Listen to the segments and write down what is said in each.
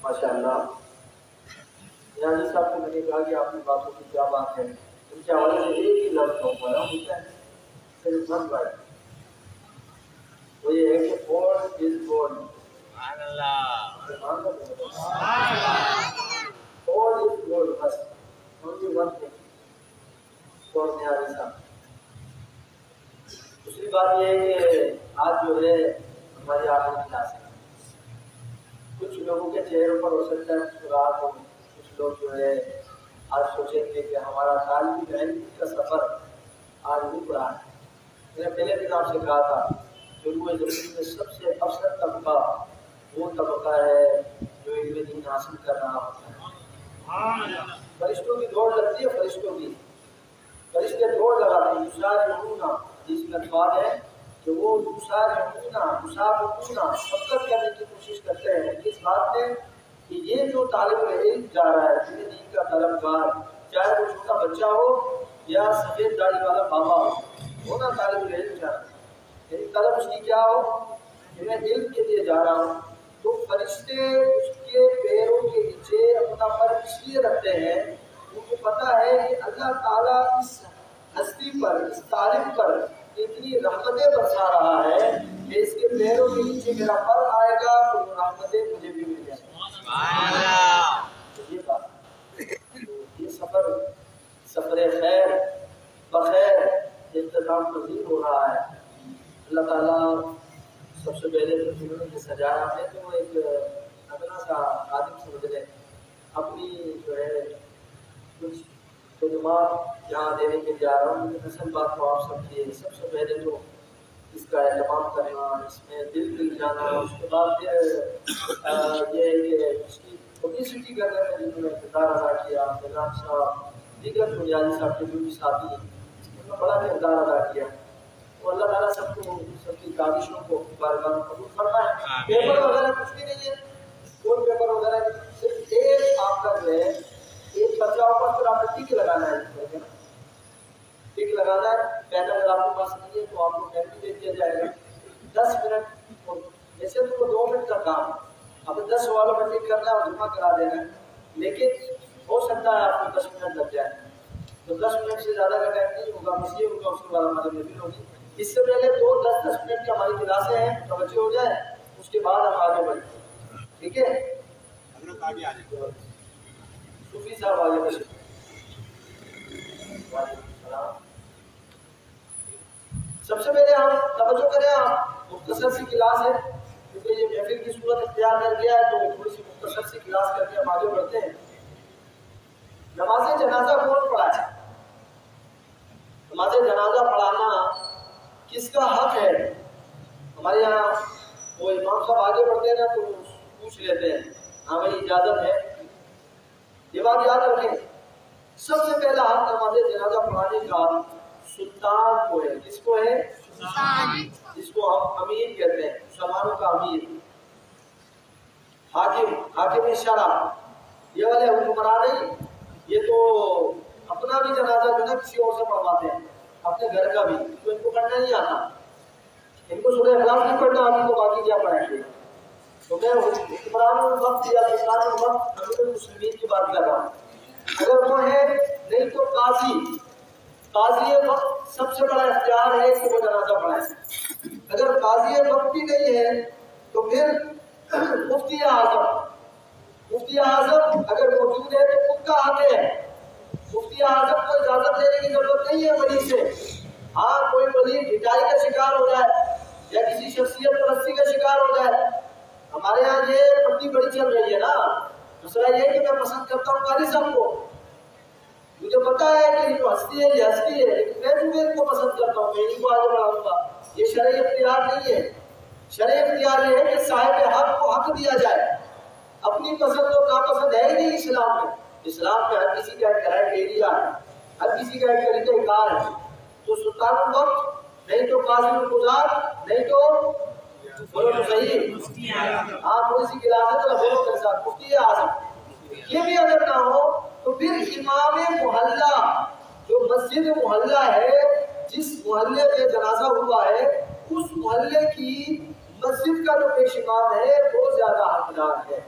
ماشاء اللہ نیازی صاحب کو میں نے کہا کہ آپ کی باتوں کی کیا بات ہے، ان کے حوالے سے ایک ہی لفظ ہوتا ہے ہوتا ہے صرف ون ورڈ، وہ یہ ہے کہ God is God. God is God, بس اونلی ون تھنگ فار نیازی صاحب. دوسری بات یہ ہے کہ آج جو ہے ہماری آخری کلاس ہے. کچھ لوگوں کے چہروں پر ہو سکتا ہے مسکراہٹ ہو، کچھ لوگ جو ہے آج سوچیں گے کہ ہمارا طالب علم کا سفر آج رک رہا ہے. میں نے پہلے دن آپ سے کہا تھا شروع زمین میں سب سے افضل طبقہ وہ طبقہ ہے جو علم دین حاصل کر رہا ہوتا ہے. فرشتوں کی دوڑ لگتی ہے، فرشتے دوڑ لگاتے ہیں. یسارعون جس میں الفاظ ہے کہ وہ مسابقون سبقت کرنے کی کوشش کرتے ہیں اس بات میں کہ یہ جو طالب علم جا رہا ہے علم دین کا طلبگار، چاہے وہ چھوٹا بچہ ہو یا سفید داڑھی والا بابا ہو نا، طالب علم جا رہا ہے یعنی طلب اس کی کیا ہو کہ میں علم کے لیے جا رہا ہوں. تو فرشتے اس کے پیروں کے نیچے اپنا پر اس لیے رکھتے ہیں کیونکہ پتہ ہے کہ اللہ تعالیٰ اس ہستی پر، اس طالب پر اتنی رحمتیں برسا رہا ہے کہ اس کے پیروں کے نیچے میرا پر آئے گا تو وہ رحمتیں مجھے بھی مل جائیں گی. یہ بات، یہ سفر خیر بخیر اختتام پذیر ہو رہا ہے. اللہ تعالیٰ سب سے پہلے تو جنہوں نے سجایا ہے تو وہ ایک ادنا سا خادم سمجھ لیں، اپنی جو ہے کچھ خدمات جہاں دینے کے لیے آ رہا ہوں. اصل بات تو آپ سمجھیے، سب سے پہلے تو اس کا اہتمام کرنا، اس میں دل جانا، اس کے بعد یہ ہے کہ اس کی پبلسٹی کرنے میں جنہوں نے کردار ادا کیا، نظام صاحب، دیگر بنیادی صاحب کے جو بھی ساتھی ہیں ان میں بڑا کردار ادا کیا. تو اللہ تعالیٰ سب کو، سب کی کاوشوں کو بارگاہ میں قبول فرمائے. پیپر وغیرہ کچھ بھی نہیں ہے، کوئی پیپر وغیرہ صرف ایک آپ کا جو ہے ایک بچہ اوپر پھر آپ نے ٹک لگانا ہے، ٹک لگانا ہے. پین اگر آپ کے پاس نہیں ہے تو آپ کو پین بھی دے دیا جائے گا. 10 منٹ جیسے تو وہ 2 منٹ کا کام، اب 10 سوالوں میں ٹک کرنا ہے اور جمع کرا دینا ہے. لیکن ہو سکتا ہے آپ کو 10 منٹ لگ جائے تو 10 منٹ سے زیادہ کا ٹائم نہیں ہوگا، بس یہ ہوگا اس کے بعد ہماری محفل ہوگی. اس سے پہلے 10 منٹ کی ہماری کلاسیں ہیں، توجہ ہو جائے، اس کے بعد ہم آگے بڑھیں. ٹھیک ہے، صوفی صاحب آگے بڑھیں. وعلیکم السلام. سب سے پہلے ہم توجہ کریں، آپ مختصر سی کلاس ہے کیونکہ یہ محفل کی صورت اختیار کر لیا ہے تو تھوڑی سی مختصر سی کلاس کر کے ہم آگے بڑھتے ہیں. نماز جنازہ کون پڑھائے؟ نماز جنازہ پڑھانا کس کا حق ہے؟ ہمارے یہاں وہ امام صاحب آگے بڑھتے ہیں نا تو پوچھ لیتے ہیں، ہاں بھائی اجازت ہے؟ یہ بات یاد رکھیں، سب سے پہلا حق نماز جنازہ پڑھانے کا سلطان کو ہے. کس کو ہے؟ جس کو ہم امیر کہتے ہیں، مسلمانوں کا امیر، حاکم شرع. یہ والے حکمران نہیں، یہ تو اپنا بھی جنازہ جو ہے کسی اور سے پڑھواتے ہیں، اپنے گھر کا بھی، تو ان کو پڑھنا نہیں آتا، ان کو سورہ اخلاص نہیں پڑھنا آتی تو باقی کیا پڑھیں گے. تو میں حکمران الوقت یا سلطان الوقت امیر المسلمین کی بات کر رہا ہوں. اگر وہ ہے نہیں تو قاضی وقت سب سے بڑا اختیار ہے کہ وہ جنازہ پڑھائے. اگر قاضی وقت بھی نہیں ہے تو پھر مفتی اعظم اگر موجود ہے تو ان کا حق ہے. مفتی اعظم کو اجازت لینے کی ضرورت نہیں ہے ولی سے. ہاں کوئی ولی ڈھٹائی کا شکار ہو جائے یا کسی شخصیت پرستی کا شکار ہو جائے. ہمارے یہاں یہ پٹی بڑی چل رہی ہے نا، مسئلہ یہ کہ میں پسند کرتا ہوں قاری صاحب کو، مجھے پتا ہے کہ یہ جو ہستی ہے یہ ہستی ہے، لیکن میں کیونکہ ان کو پسند کرتا ہوں میں ان کو آگے بڑھاؤں گا. یہ شرعی اختیار نہیں ہے. شرعی اختیار یہ ہے کہ صاحب حق کو حق دیا جائے. اپنی پسند اور ناپسند ہے ہی نہیں اسلام میں. اسلام میں ہر کسی کا ایک کرائٹیریا ہے، ہر کسی کا ایک طریقہ کار ہے. تو سلطان الوقت نہیں تو قاضی القضات نہیں تو بولو صحیح، ہاں تھوڑی سی کلاس ہے تو بولو میرے ساتھ، مفتی اعظم. یہ بھی اگر نہ ہو تو پھر امام محلہ، جو مسجد محلہ ہے، جس محلے میں جنازہ ہوا ہے اس محلے کی مسجد کا جو پیش امام ہے وہ زیادہ حقدار ہے۔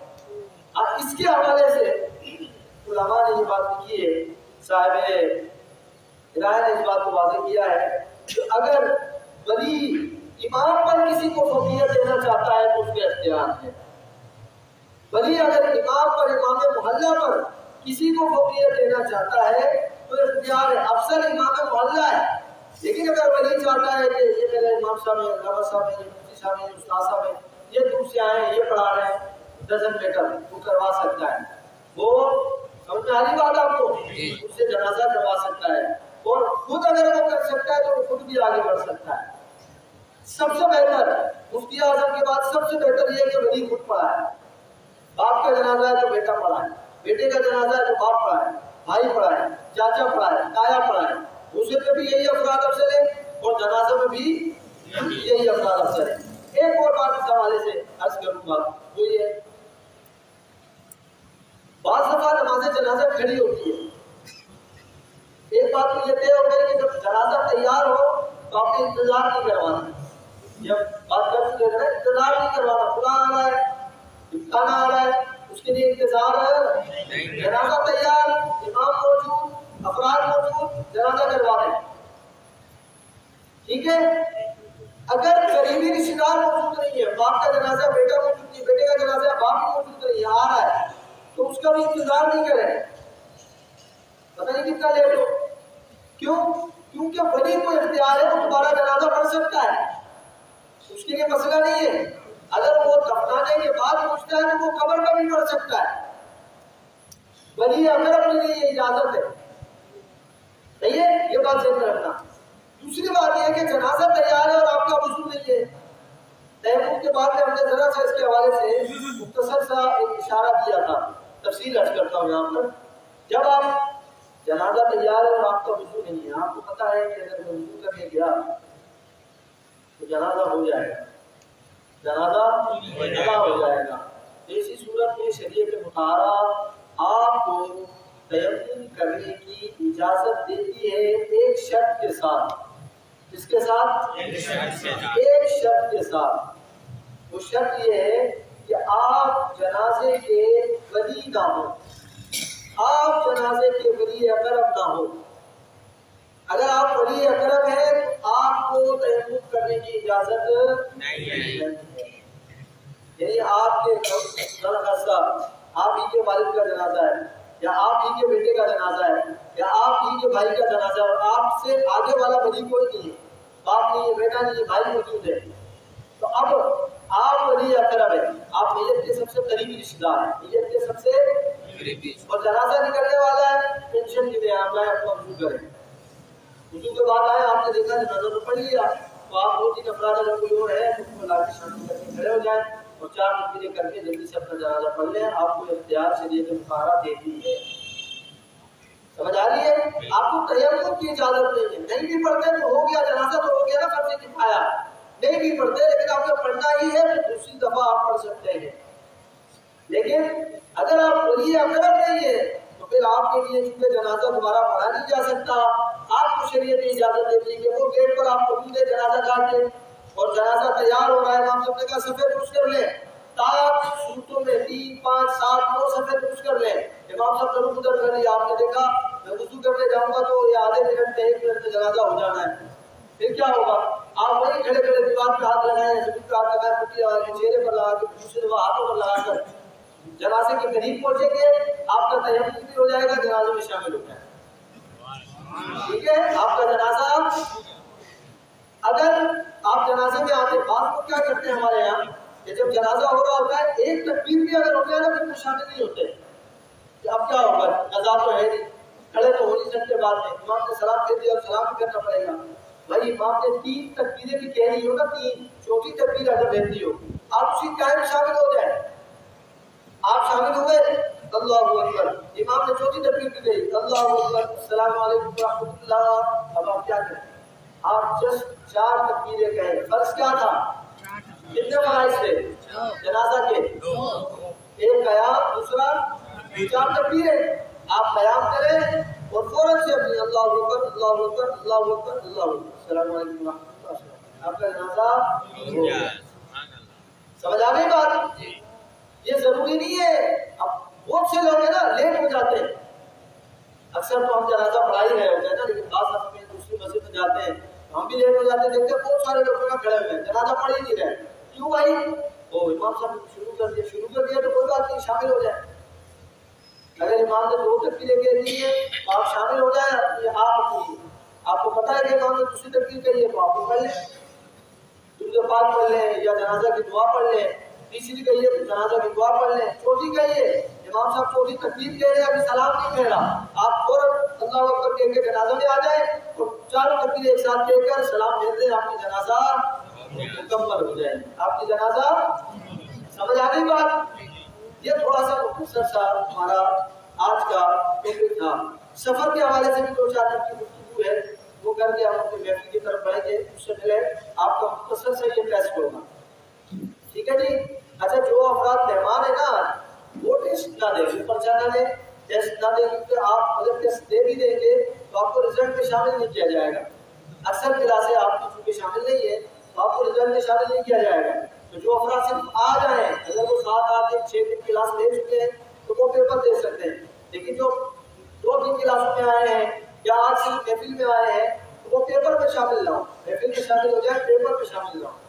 اس کے حوالے سے علماء نے یہ بات لکھی ہے، صاحب ہدایت نے اس بات کو واضح کیا ہے کہ اگر ولی امام پر کسی کو فوقیت دینا چاہتا ہے تو اس کے اختیار ہے۔ ولی اگر امام پر، امام محلہ پر کسی کو فوقیت دینا چاہتا ہے تو اختیار ہے۔ افضل امام محلہ ہے، لیکن اگر ولی چاہتا ہے کہ یہ میرے امام صاحب ہیں، علامہ صاحب ہیں، مفتی صاحب ہیں، استاد صاحب ہیں، یہ دور سے آئے ہیں، یہ پڑھا رہے ہیں، ڈزنٹ میٹر، وہ کروا سکتا ہے۔ وہ سمجھ میں آ رہی بات آپ کو؟ اس سے جنازہ کروا سکتا ہے، اور خود اگر وہ کر سکتا ہے تو وہ خود بھی آگے بڑھ سکتا ہے۔ سب سے بہتر مفتی اعظم کے بعد سب سے بہتر یہ ہے کہ ولی خود پڑھا ہے۔ باپ کا جنازہ ہے تو بیٹا پڑھا ہے، بیٹے کا جنازہ ہے تو باپ پڑھا ہے، بھائی پڑھا ہے، چاچا پڑھا ہے، تایا پڑھا ہے، اسے پہ بھی یہی افراد افضل ہے اور جنازہ میں بھی یہی افراد افضل ہے۔ ایک اور بات اس حوالے سے عرض کروں گا، وہ یہ بعض دفعہ نماز جنازہ کھڑی ہوتی ہے۔ ایک بات تو یہ طے ہو گئی کہ جب جنازہ تیار ہو تو آپ نے انتظار نہیں کروانا۔ جب بات کر چکے ہیں انتظار نہیں کروانا، فلاں آ رہا ہے، کھانا آ رہا ہے، اس کے لیے انتظار ہے۔ جنازہ تیار، امام موجود، افراد موجود، جنازہ کروا رہے ہیں، ٹھیک ہے۔ اگر قریبی رشتہ دار موجود نہیں ہے، باپ کا جنازہ بیٹا موجود نہیں، بیٹے کا جنازہ باپ موجود نہیں آ رہا ہے، تو اس کا بھی انتظار نہیں کریں، پتہ نہیں کتنا لیٹ ہو۔ کیوں؟ کیونکہ ولی کو اختیار ہے، وہ دوبارہ جنازہ پڑھ سکتا ہے، اس کے لیے مسئلہ نہیں ہے۔ اگر وہ دفنانے کے بعد پوچھتا ہے تو وہ قبر کا بھی پڑھ سکتا ہے، ولی اکرم کے لیے یہ اجازت ہے، صحیح ہے، یہ بات ذہن میں رکھنا۔ دوسری بات یہ ہے کہ جنازہ تیار ہے اور آپ کا وضو نہیں ہے۔ تیمم کے بعد میں ہم نے ذرا سا اس کے حوالے سے مختصر سا ایک اشارہ کیا تھا، تفصیل عرض کرتا ہوں یہاں پر۔ جب آپ جنازہ تیار ہے اور آپ کا وضو نہیں ہے، آپ کو پتہ ہے کہ اگر میں وضو کرنے گیا تو جنازہ ہو جائے گا، جنازہ ادا ہو جائے گا۔ ایسی صورت میں شریعت مطہرہ آپ کو تیمم کرنے کی اجازت دیتی ہے ایک شرط کے ساتھ۔ کس کے ساتھ؟ ایک شرط کے ساتھ۔ وہ شرط یہ ہے کہ آپ جنازے کے ولی نہ ہو، آپ جنازے کے ولی اقرب نہ ہو۔ اگر آپ ولی اقرب ہیں تو آپ کو تیمم کرنے کی اجازت نہیں ہے۔ یعنی آپ کے خاصہ آپ ہی کے والد کا جنازہ ہے، یا آپ ہی کے بیٹے کا جنازہ ہے، یا آپ ہی کے بھائی کا جنازہ ہے، اور آپ سے آگے والا ولی کوئی نہیں ہے، باپ نہیں ہے، بیٹا نہیں ہے، بھائی موجود ہے، تو اب آپ ولی اقرب ہے، آپ میت کے سب سے قریبی رشتہ دار ہیں، میت کے سب سے قریبی، اور جنازہ نکلنے والا ہے، ٹینشن نہیں دیں، آپ لائیں اپنا وضو کریں، وضو کے بعد آئے، آپ نے دیکھا جنازہ تو پڑھ لیا، تو آپ 2-3 افراد اگر کوئی اور ہے تو اس کو لا کے شامل کر کے کھڑے ہو جائیں اور 4 تکبیریں کر کے جلدی سے اپنا جنازہ پڑھ لیں۔ آپ کو اختیار شریعت مطہرہ دیتی ہے، سمجھ آ رہی ہے؟ آپ کو تیمم کی اجازت نہیں ہے، نہیں بھی پڑھتے تو ہو گیا، جنازہ تو ہو گیا نا، فرض کفایہ، نہیں بھی پڑھتے لیکن آپ کو پڑھنا ہی ہے تو دوسری دفعہ آپ پڑھ سکتے ہیں۔ لیکن اگر آپ ولی اقرب نہیں ہے تو پھر آپ کے لیے چونکہ جنازہ دوبارہ پڑھا نہیں جا سکتا، آپ کو شریعت کی اجازت دیتی ہے کہ وہ گیٹ پر آپ موجود ہے جنازہ گاہ کے، اور جنازہ تیار ہو رہا ہے، امام صاحب نے کہا صفحے درست کر لیں، 7 صورتوں میں 3، 5، 7، 9 صفحے درست کر لیں۔ امام صاحب نے ادھر کر لیا، آپ نے دیکھا میں وضو کرنے جاؤں گا تو یہ آدھے منٹ میں 1 منٹ میں جنازہ ہو جانا ہے، پھر کیا ہوگا؟ آپ وہیں کھڑے کھڑے دیوار پہ ہاتھ لگائیں، زمین پہ ہاتھ لگائیں، پٹی لگا کے چہرے پر لگا کے دوسرے دفعہ ہاتھوں پر لگا کر جنازے کے قریب پہنچیں گے، آپ کا تیمم بھی ہو جائے گا، جنازے میں شامل ہو جائے گا، ٹھیک ہے؟ آپ کا جنازہ، اگر آپ جنازے میں آتے، بعض لوگ کیا کرتے ہیں ہمارے یہاں کہ جب جنازہ ہو رہا ہوتا ہے ایک تکبیر بھی اگر ہو جائے نا پھر شامل نہیں ہوتے کہ اب کیا ہوگا، قضا تو ہے نہیں، کھڑے تو ہو نہیں سکتے، بعد میں امام نے سلام دے دیا اور سلام بھی کرنا پڑے گا۔ بھائی امام نے 3 تکبیریں بھی کہہ رہی ہو نا، 3، چوتھی تکبیر اگر کہتی ہو آپ اسی ٹائم شامل ہو جائیں، آپ شامل ہوئے، اللہ اکبر، امام نے چوتھی تکبیر بھی کہی، اللہ اکبر، السلام علیکم ورحمۃ اللہ، اب آپ کیا کریں؟ آپ جسٹ 4 تکبیریں کہیں۔ فرض کیا تھا؟ کتنے فرائض تھے جنازہ کے؟ 1 قیام، دوسرا 4 تکبیریں۔ آپ قیام کریں اور فوراً سے اپنی اللہ اکبر، اللہ اکبر، اللہ اکبر، اللہ اکبر، السلام علیکم ورحمۃ اللہ، آپ کا جنازہ ہو گیا۔ سمجھ آ گئی بات؟ یہ ضروری نہیں ہے. اب بہت سے لوگ ہیں نا لیٹ ہو جاتے ہیں. اکثر تو ہم جنازہ پڑھا ہی رہے ہوتے ہیں نا، لیکن بعض دفعہ میں دوسری مسجد میں جاتے ہیں ہم بھی لیٹ ہو جاتے ہیں، دیکھتے ہیں بہت سارے لوگ کھڑے ہوئے ہیں جنازہ پڑھ ہی نہیں رہے. کیوں بھائی؟ وہ امام صاحب نے شروع کر دیا تو کوئی بات نہیں، شامل ہو جائیں. اگر امام نے 2 تکبیریں کہہ دی ہے تو آپ شامل ہو جائیں. آپ کو پتہ ہے کہ امام نے دوسری تکبیر کہی ہے تو آپ کو پڑھ لیں، درود پاک پڑھ لیں یا جنازہ کی دعا پڑھ لیں. تیسری کہیے تو جنازہ کی دعا پڑھ لیں. چوتھی کہیے امام صاحب چوتھی تکبیر کہہ رہے ہیں، ابھی سلام نہیں کہہ رہا، آپ فوراً اللہ اکبر کہہ کے جنازہ میں آ جائیں اور 4 تکبیریں ایک ساتھ کہہ کر سلام پھیر دیں. آپ کی جنازہ مکمل ہو جائے، آپ کی جنازہ. سمجھ آ گئی بات؟ یہ تھوڑا سا مختصر سا ہمارا آج کا ٹاپک تھا. سفر کے حوالے سے بھی 2-4 دن کی گفتگو ہے، وہ کر کے ہم اپنے محفل کی طرف بڑھیں گے. اس سے پہلے آپ کا مختصر سے یہ ٹیسٹ ہوگا، ٹھیک ہے جی؟ اچھا، جو افراد مہمان ہیں نا وہ ٹیسٹ نہ دیں، پرچہ نہ دیں، ٹیسٹ نہ دیں، کیونکہ آپ اگر ٹیسٹ دے بھی دیں گے تو آپ کو رزلٹ میں شامل نہیں کیا جائے گا. اکثر کلاسیں آپ کی چونکہ شامل نہیں ہے تو آپ کو رزلٹ میں شامل نہیں کیا جائے گا. تو جو افراد صرف آ جائیں، اگر وہ 7 8 دن 6 دن کلاس لے چکے ہیں تو وہ پیپر دے سکتے ہیں. لیکن جو 2-3 کلاسوں میں آئے ہیں یا آج صرف محفل میں آئے ہیں تو وہ پیپر میں شامل نہ ہو، محفل میں شامل ہو جائے، پیپر میں شامل نہ ہو.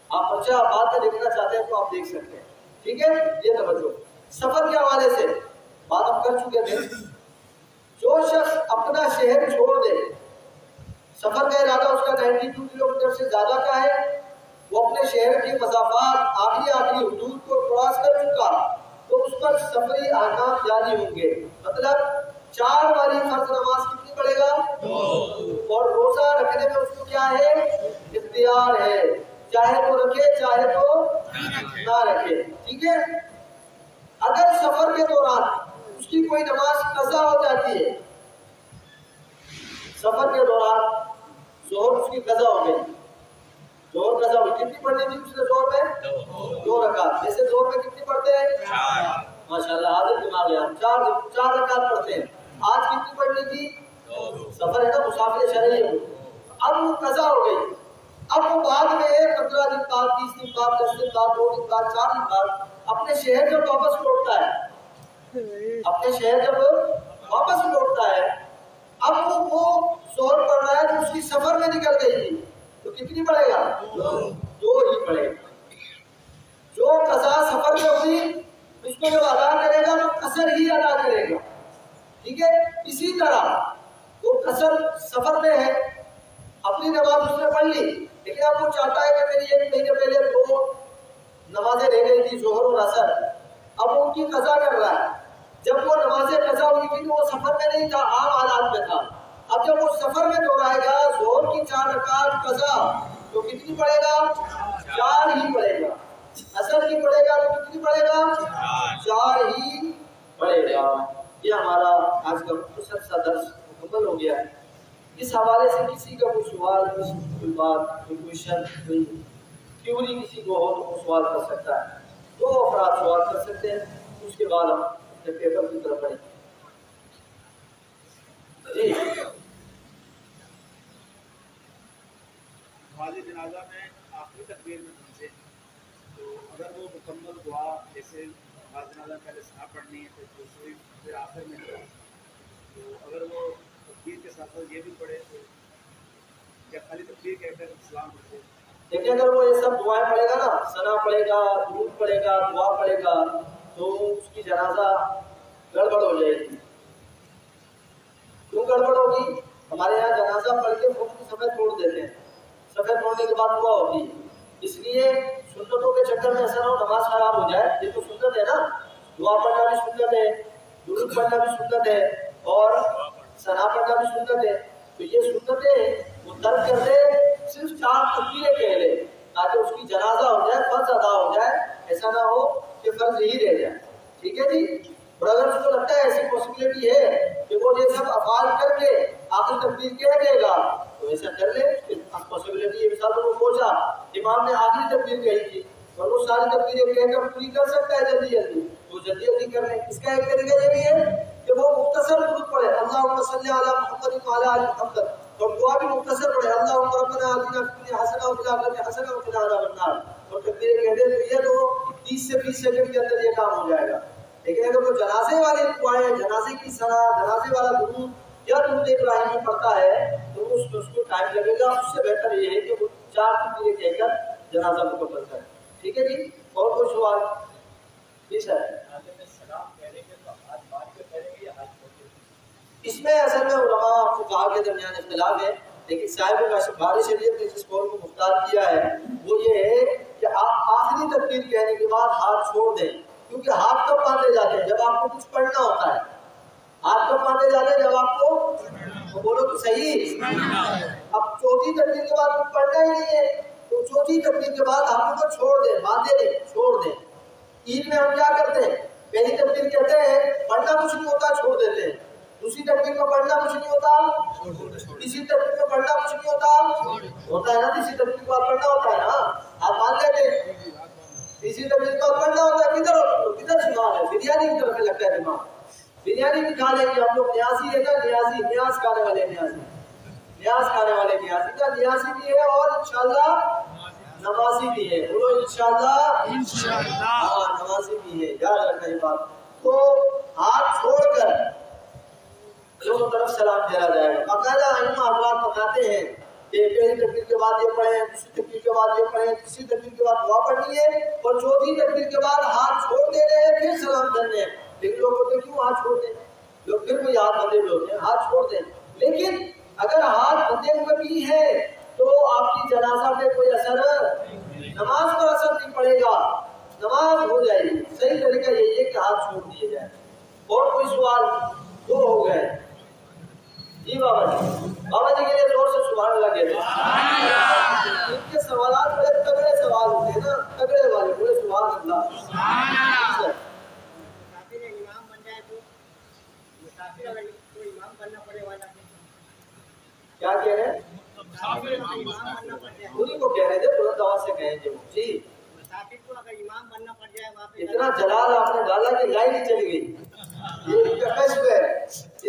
آپ بچہ بات میں دیکھنا چاہتے ہیں تو آپ دیکھ سکتے ہیں، ٹھیک ہے؟ یہ توجہ. سفر کے حوالے سے بات ہم کر چکے تھے. جو شخص اپنا شہر چھوڑ دے، سفر کا ارادہ اس کا 92 کلومیٹر سے زیادہ کا ہے، وہ اپنے شہر کی مسافات آخری حدود کو کراس کر چکا تو اس پر سفری احکام جاری ہوں گے. مطلب 4 والی فرض نماز کتنی پڑے گا؟ 2. اور روزہ رکھنے میں اس کو کیا ہے؟ اختیار ہے، چاہے تو رکھے چاہے تو نہ رکھے، ٹھیک ہے؟ اگر سفر کے دوران اس کی کوئی نماز قضا ہو جاتی ہے، سفر کے دوران ظہر اس کی قضا ہو گئی، ظہر قضا ہوئی، کتنی پڑھنی تھی اس نے ظہر میں؟ 2 رکعت. جیسے ظہر میں کتنی پڑھتے ہیں؟ 4. ماشاءاللہ، عادت بنا لیا، 4 رکعت پڑھتے ہیں. آج کتنی پڑھنی تھی؟ 2. سفر ہے نا، مسافر شرعی ہے. اب وہ قضا ہو گئی. اب وہ بعد میں 15 دن بعد، 30 دن بعد، 10 دن بعد، 2 دن بعد، 4 دن بعد اپنے شہر جب واپس لوٹتا ہے، اپنے شہر جب واپس لوٹتا ہے، اب وہ ظہر پڑھ رہا ہے تو اس کی سفر میں نکل گئی تھی تو کتنی پڑے گا؟ 2 ہی پڑے گا. جو قضا سفر میں ہوئی اس کو جو ادا کرے گا وہ قصر ہی ادا کرے گا، ٹھیک ہے؟ اسی طرح وہ قصر سفر میں ہے، اپنی نماز اس نے پڑھ لی، لیکن اب وہ چاہتا ہے کہ میری 1 مہینے پہلے 2 نمازیں رہ گئی تھی، ظہر اور عصر، اب وہ ان کی قضا کر رہا ہے. جب وہ نمازیں قضا ہوئی تھی تو وہ سفر میں نہیں تھا، عام حالات میں تھا. اب جب وہ سفر میں دہرائے گا ظہر کی 4 رکعت قضا تو کتنی پڑے گا؟ 4 ہی پڑے گا. عصر کی پڑے گا تو کتنی پڑے گا؟ 4 ہی پڑے گا. یہ ہمارا آج کا مختصر سا درس مکمل ہو گیا ہے. اس حوالے سے کسی کا کوئی سوال، کسی کی کوئی بات، کوئی کوشچن، کوئی کیوری کسی کو ہو تو وہ سوال کر سکتا ہے. 2 افراد سوال کر سکتے ہیں، اس کے بعد ہم اپنے پیپر کی طرف بڑھیں. جی، نماز جنازہ میں آخری تکبیر میں پہنچے تو اگر وہ مکمل دعا جیسے نماز جنازہ پہلے ثنا پڑھنی ہے پھر دوسری پھر آخر میں دعا، تو اگر وہ تکبیر کے ساتھ ساتھ یہ بھی پڑھے تو کیا خالی تکبیر کہہ کر اسلام پڑھے؟ دیکھیں اگر وہ یہ سب دعائیں پڑھے گا نا، ثنا پڑھے گا، درود پڑھے گا، دعا پڑھے گا، تو اس کی جنازہ گڑبڑ ہو جائے گی. کیوں گڑبڑ ہوگی؟ ہمارے یہاں جنازہ پڑھ کے خود کی صفحہ توڑ دیتے ہیں، صفحہ توڑنے کے بعد دعا ہوتی ہے. اس لیے سنتوں کے چکر میں ایسا نہ ہو نماز خراب ہو جائے. یہ تو سنت ہے نا، دعا پڑھنا بھی سنت ہے، درود پڑھنا بھی سنت ہے اور ثنا پڑھنا بھی سنت ہے. تو یہ سنتیں وہ ترک کر دے، صرف 4 تکبیریں کہہ لے تاکہ اس کی جنازہ ہو جائے، فرض ادا ہو جائے. ایسا نہ ہو کہ فرض ہی رہ جائے، ٹھیک ہے جی؟ اور اگر اس کو لگتا ہے ایسی پاسبلٹی ہے کہ وہ یہ سب افعال کر کے آخری تکبیر کہہ دے گا تو ایسا کر لے. پاسبلٹی یہ مثال کو پہنچا، امام نے آخری تکبیر کہی تھی اور وہ ساری تکبیریں کہہ کر پوری کر سکتا ہے جلدی جلدی، تو جلدی جلدی کر لیں. اس کا ایک طریقہ یہ بھی ہے کہ وہ مختصر درود پڑھے، اللہم صلی علی محمد وعلی آل محمد، اور دعا بھی مختصر پڑھے، اللہم ربنا آتنا فی الدنیا حسنہ وفی الآخرۃ حسنہ وقنا عذاب النار. اور تکبیر کہتے ہیں تو یہ تو 30 سے 20 سیکنڈ کے اندر یہ کام ہو جائے گا. لیکن اگر وہ جنازے والے دعائیں، جنازے کی صلاح، جنازے والا درود یا درود ابراہیمی پڑھتا ہے تو اس کو ٹائم لگے گا. اس سے بہتر یہ ہے کہ وہ 4 تکبیریں کہہ کر جنازہ مکمل کرے. ٹھیک ہے جی. اور کوئی سوال؟ جی سر. اس میں اصل میں علماء فقہاء کے درمیان اختلاف ہے، لیکن صاحب بار شریعت نے جس قول کو مختار کیا ہے وہ یہ ہے کہ آپ آخری تکبیر کہنے کے بعد ہاتھ چھوڑ دیں. کیونکہ ہاتھ کب باندھے جاتے ہیں؟ جب آپ کو کچھ پڑھنا ہوتا ہے. ہاتھ کب باندھے جاتے ہیں؟ جب آپ کو بولو تو صحیح. اب چوتھی تکبیر کے بعد کچھ پڑھنا ہی نہیں ہے تو چوتھی تکبیر کے بعد ہاتھوں کو چھوڑ دیں، باندھے نہیں، چھوڑ دیں. عید میں ہم کیا کرتے ہیں؟ پہلی تکبیر کہتے ہیں، پڑھنا کچھ نہیں ہوتا، چھوڑ دیتے ہیں. دوسری تکبیر میں پڑھنا کچھ نہیں ہوتا، تیسری تکبیر میں پڑھنا کچھ نہیں ہوتا ہے نا. تیسری تکبیر کے بعد پڑھنا ہوتا ہے نا، آپ مان لیتے ہیں. تیسری تکبیر کے بعد پڑھنا ہوتا ہے. کدھر دماغ ہے؟ بریانی کی طرف لگتا ہے دماغ. بریانی بھی کھا لیں گے ہم لوگ. نیازی ہے نا، نیاز کھانے والے نیازی، نیاز کھانے والے نیازی کا نیازی بھی ہے اور انشاءاللہ نمازی بھی ہے. بولو انشاءاللہ. ہاں نمازی بھی ہے، یاد رکھنا یہ بات. تو ہاتھ چھوڑ کر دونوں طرف سلام پھیرا جائے گا. باقاعدہ ائمہ حضرات بتاتے ہیں کہ پہلی تکبیر کے بعد یہ پڑھیں، دوسری تکبیر کے بعد یہ پڑھیں، تیسری تکبیر کے بعد دعا پڑھنی ہے اور چوتھی تکبیر کے بعد ہاتھ چھوڑ دینے ہیں، پھر سلام کرنے ہیں. لیکن لوگ ہوتے کیوں ہاتھ چھوڑ دیں؟ لوگ پھر کوئی ہاتھ بندے ہوتے ہیں، ہاتھ چھوڑ دیں. لیکن اگر ہاتھ بندے ہوئے بھی ہے تو آپ کی جنازہ پہ کوئی اثر، نماز پر اثر نہیں پڑے گا، نماز ہو جائے گی. صحیح طریقہ یہی ہے کہ ہاتھ چھوڑ دیے جائیں. اور کوئی سوال؟ 2 ہو گئے. جی بابا جی، بابا جی کے لیے زور سے سبحان اللہ کہتے ہیں. ان کے سوالات بڑے تگڑے سوال ہوتے ہیں نا، تگڑے والے. بولے سبحان اللہ. امام بن جائے تو مسافر اگر کوئی امام بننا پڑے والا کیا کہہ رہے ہیں؟ انہیں کو کہہ رہے تھے، بلند آواز سے کہیں گے. جی مسافر کو اگر امام بننا پڑ جائے وہاں پہ اتنا جلال آپ نے ڈالا کہ لائٹ ہی چلی گئی. یہ ان کا کشف ہے.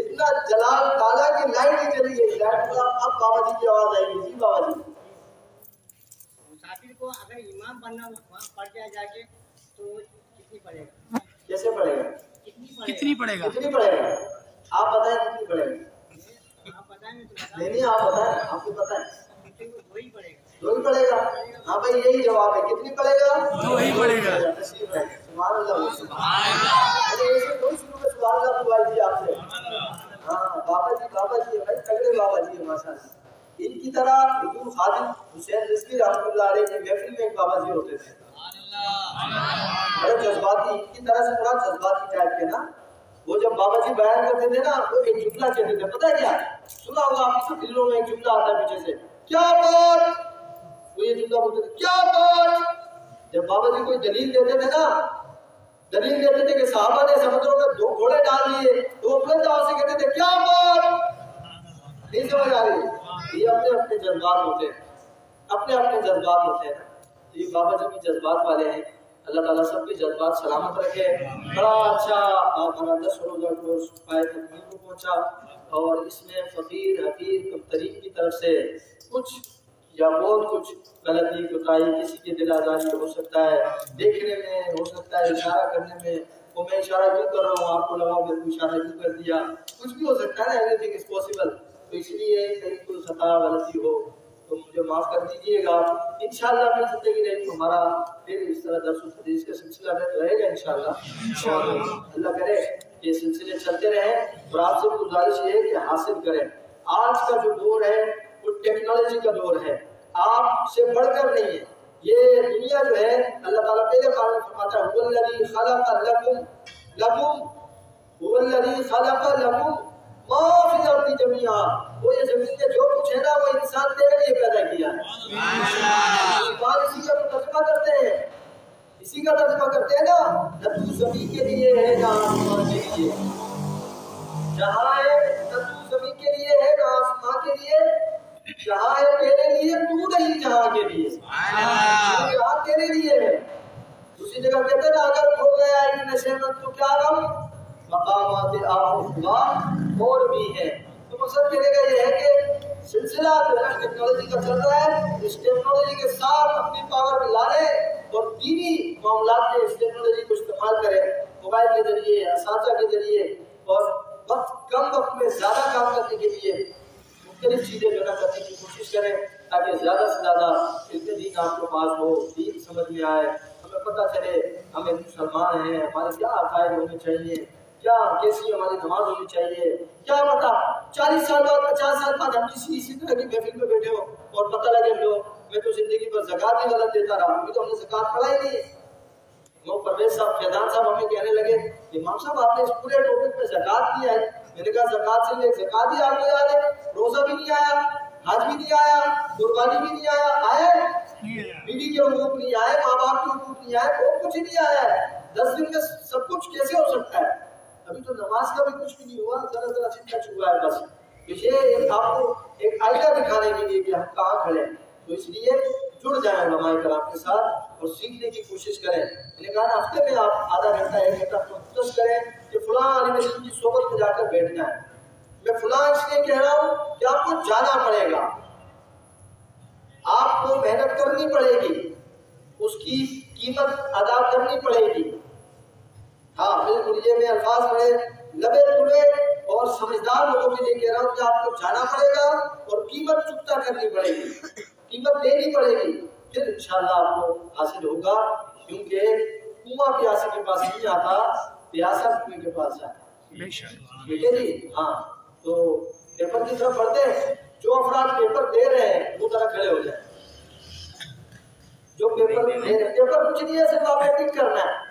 اتنا جلال ڈالا کہ لائٹ ہی چلی گئی. لائٹ اب بابا جی کی آواز آئے گی. جی بابا جی. مسافر کو اگر امام بننا وہاں پڑ جائے جا کے تو کتنی پڑے گا؟ کیسے پڑے گا؟ کتنی پڑے گا؟ کتنی پڑے گا؟ آپ بتائیں کتنی پڑے گا؟ آپ بتائیں. نہیں آپ بتائیں، آپ کو پتہ ہے. 2 ہی پڑے گا. 2 ہی پڑے گا. ہاں بھائی یہی جواب ہے. کتنی پڑے گا؟ 2 ہی پڑے گا. سبحان اللہ. کوئی شروع میں سبحان اللہ بلوائی تھی آپ سے. ہاں بابا جی بھائی تگڑے بابا جی ہے ماشاء اللہ. ان کی طرح حضور خادم حسین رضوی رحمۃ اللہ علیہ کے محفل میں ایک بابا جی ہوتے تھے، بڑے جذباتی. ان کی طرح سے بڑا جذباتی ٹائپ کے نا. وہ جب بابا جی بیان کرتے تھے نا وہ ایک جملہ کہتے تھے. پتہ ہے کیا؟ سنا ہوگا آپ کے دلوں میں ایک جملہ آتا ہے پیچھے سے، کیا بات. وہ یہ جملہ بولتے تھے، کیا بات. جب بابا جی کوئی دلیل دیتے تھے نا، دلیل دیتے تھے کہ صحابہ نے سمندروں میں 2 گھوڑے ڈال دیے تو وہ بلند آواز سے کہتے تھے کیا بات. نہیں سمجھ آ رہی؟ یہ اپنے اپنے جذبات ہوتے ہیں، اپنے اپنے جذبات ہوتے ہیں. یہ بابا جی بھی جذبات والے ہیں. اللہ تعالیٰ سب کے جذبات سلامت رکھے. بڑا اچھا ہمارا 10 روزہ کورس پائے تکمیل کو پہنچا اور اس میں فقیر حقیر کمترین کی طرف سے کچھ یا بہت کچھ غلطی کوتاہی کسی کے دل آزاری ہو سکتا ہے، دیکھنے میں ہو سکتا ہے، اشارہ کرنے میں. وہ میں اشارہ کیوں کر رہا ہوں آپ کو لگا میں اشارہ کیوں کر دیا، کچھ بھی ہو سکتا ہے نا. Every thing is possible. تو اس لیے کہیں کوئی خطا غلطی ہو تو مجھے معاف کر دیجیے گا. انشاءاللہ اپنی زندگی رہی ہمارا پھر اس طرح درس و حدیث کا سلسلہ رہے گا انشاءاللہ. اور اللہ کرے یہ سلسلے چلتے رہیں. اور آپ سے گزارش یہ ہے کہ حاصل کریں. آج کا جو دور ہے وہ ٹیکنالوجی کا دور ہے، آپ سے بڑھ کر نہیں ہے. یہ دنیا جو ہے اللہ تعالیٰ پہلے قرآن فرماتا ہے هو الذی خلق لکم هو الذی خلق لکم ما فی الارض جميعا. وہ یہ زمین میں جو کچھ ہے نا وہ انسان تیرے لیے پیدا کیا ہے. بات اسی کا ترجمہ کرتے ہیں، اسی کا ترجمہ کرتے ہیں نا. نہ تو زمین کے لیے ہے نہ آسمان کے لیے. جہاں ہے نہ تو زمین کے لیے ہے نہ آسمان کے لیے. جہاں ہے تیرے لیے، تو نہیں جہاں کے لیے. جہاں تیرے لیے ہے. دوسری جگہ کہتے ہیں نا اگر کھو گیا ایک نشے میں تو کیا غم، مقامات اللہ اور بھی ہے. تو مقصد کہنے کا یہ ہے کہ سلسلہ جو ہے ٹیکنالوجی کا چل رہا ہے، اس ٹیکنالوجی کے ساتھ اپنی پاور میں لانے اور دینی معاملات میں اس ٹیکنالوجی کو استعمال کریں، موبائل کے ذریعے، اساتذہ کے ذریعے، اور کم وقت میں زیادہ کام کرنے کے لیے مختلف چیزیں جمع کرنے کی کوشش کریں تاکہ زیادہ سے زیادہ علم دین آپ کے پاس ہو، دین سمجھ میں آئے، ہمیں پتہ چلے ہمیں مسلمان ہیں، ہمارے کیا عقائد ہونے چاہیے، کیا کیسی ہماری نماز ہونی چاہیے، کیا پتا 40 سال بعد 50 سال بعد ہم اسی طرح کی محفل میں بیٹھے ہو اور پتہ لگے لو میں تو زندگی پر زکوٰۃ ہی غلط دیتا رہا، ابھی تو ہم نے زکوٰۃ پڑھا ہی نہیں ہے۔ وہ پرویز صاحب فیضان صاحب ہمیں کہنے لگے امام صاحب آپ نے اس پورے ٹاپک پہ زکوٰۃ کیا ہے، میں نے کہا زکوٰۃ سے یہ زکوٰۃ ہی آپ کو یاد ہے، روزہ بھی نہیں آیا، حج بھی نہیں آیا، قربانی بھی نہیں آیا، آئے بیوی کے حقوق نہیں آئے، ماں باپ کے حقوق نہیں آئے، وہ کچھ نہیں آیا ہے، 10 دن میں سب کچھ کیسے ہو سکتا ہے؟ ابھی تو نماز کا بھی کچھ بھی نہیں ہوا، ذرا ذرا چنتا چھوا ہے بس۔ یہ آپ کو ایک آئیڈیا دکھانے کے لیے کہ ہم کہاں کھڑے ہیں، تو اس لیے جڑ جائیں علماء کرام کے ساتھ اور سیکھنے کی کوشش کریں۔ میں نے کہا نا ہفتے میں آپ آدھا گھنٹہ 1 گھنٹہ مختص کریں کہ فلاں عالم دین کی صحبت میں جا کر بیٹھنا ہے۔ میں فلاں اس لیے کہہ رہا ہوں کہ آپ کو جانا پڑے گا، آپ کو محنت کرنی پڑے گی، اس کی قیمت ادا کرنی پڑے گی۔ ہاں بالکل، یہ میں الفاظ بڑے لبے کھلے اور سمجھدار لوگوں کے لیے کہہ رہا ہوں کہ آپ کو جانا پڑے گا اور قیمت چکتا کرنی پڑے گی، قیمت دینی پڑے گی، پھر انشاءاللہ آپ کو حاصل ہوگا، کیونکہ کنواں پیاسے کے پاس نہیں آتا، پیاسا کنویں کے پاس جاتا ہے۔ ٹھیک ہے جی؟ ہاں تو پیپر کی طرف بڑھتے ہیں، جو افراد پیپر دے رہے ہیں وہ طرح کھڑے ہو جائیں، جو پیپر دے رہے ہیں، پیپر کچھ نہیں ہے، صرف آپ ایڈمٹ کرنا ہے۔